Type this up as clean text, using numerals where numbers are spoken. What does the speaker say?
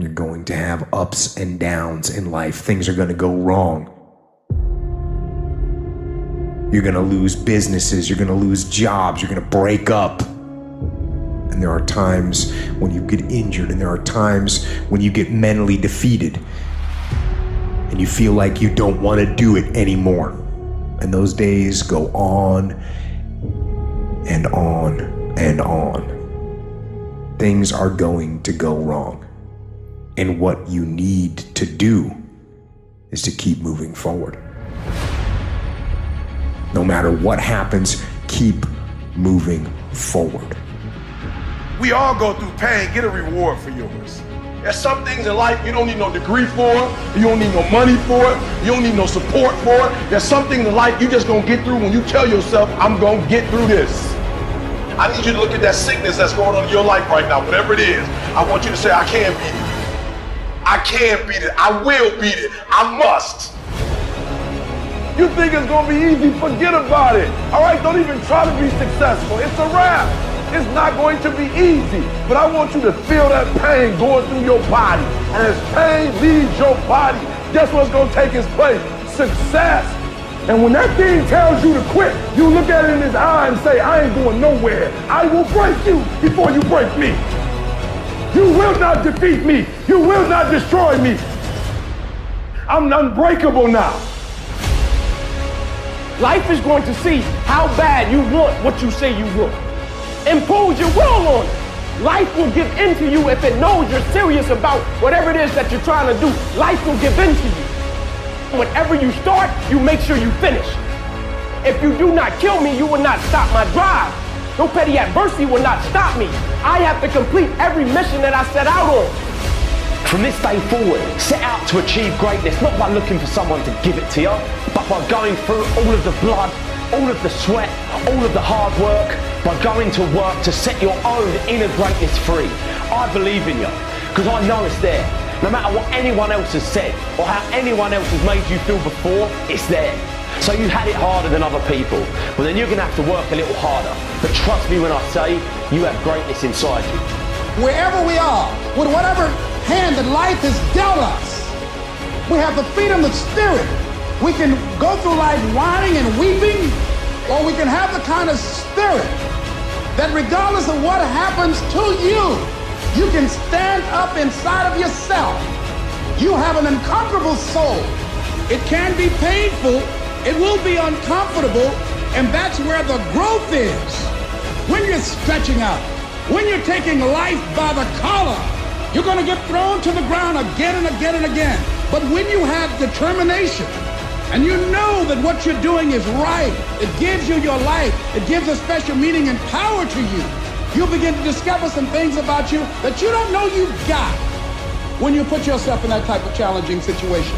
You're going to have ups and downs in life. Things are going to go wrong. You're going to lose businesses. You're going to lose jobs. You're going to break up. And there are times when you get injured, and there are times when you get mentally defeated and you feel like you don't want to do it anymore. And those days go on and on and on. Things are going to go wrong. And what you need to do is to keep moving forward. No matter what happens, keep moving forward. We all go through pain. Get a reward for yours. There's some things in life you don't need no degree for, you don't need no money for it, you don't need no support for it. There's some things in life you just gonna get through when you tell yourself, I'm gonna get through this. I need you to look at that sickness that's going on in your life right now, whatever it is. I want you to say, I can beat it. I can beat it. I will beat it. I must. You think it's gonna be easy? Forget about it. All right, don't even try to be successful. It's a wrap. It's not going to be easy, but I want you to feel that pain going through your body. And as pain leaves your body, guess what's gonna take its place? Success. And when that thing tells you to quit, you look at it in his eye and say, I ain't going nowhere. I will break you before you break me. You will not defeat me. You will not destroy me. I'm unbreakable now. Life is going to see how bad you want what you say you want. Impose your will on it. Life will give in to you if it knows you're serious about whatever it is that you're trying to do. Life will give in to you. Whenever you start, you make sure you finish. If you do not kill me, you will not stop my drive. No petty adversity will not stop me. I have to complete every mission that I set out on. From this day forward, set out to achieve greatness, not by looking for someone to give it to you, but by going through all of the blood, all of the sweat, all of the hard work, by going to work to set your own inner greatness free. I believe in you, because I know it's there. No matter what anyone else has said, or how anyone else has made you feel before, it's there. So you had it harder than other people, well then you're going to have to work a little harder. But trust me when I say, you have greatness inside you. Wherever we are, with whatever hand that life has dealt us, we have the freedom of spirit. We can go through life whining and weeping, or we can have the kind of spirit that regardless of what happens to you, you can stand up inside of yourself. You have an unconquerable soul. It can be painful, it will be uncomfortable, and that's where the growth is. When you're stretching out, when you're taking life by the collar, you're gonna get thrown to the ground again and again and again. But when you have determination, and you know that what you're doing is right, it gives you your life, it gives a special meaning and power to you, you'll begin to discover some things about you that you don't know you've got when you put yourself in that type of challenging situation.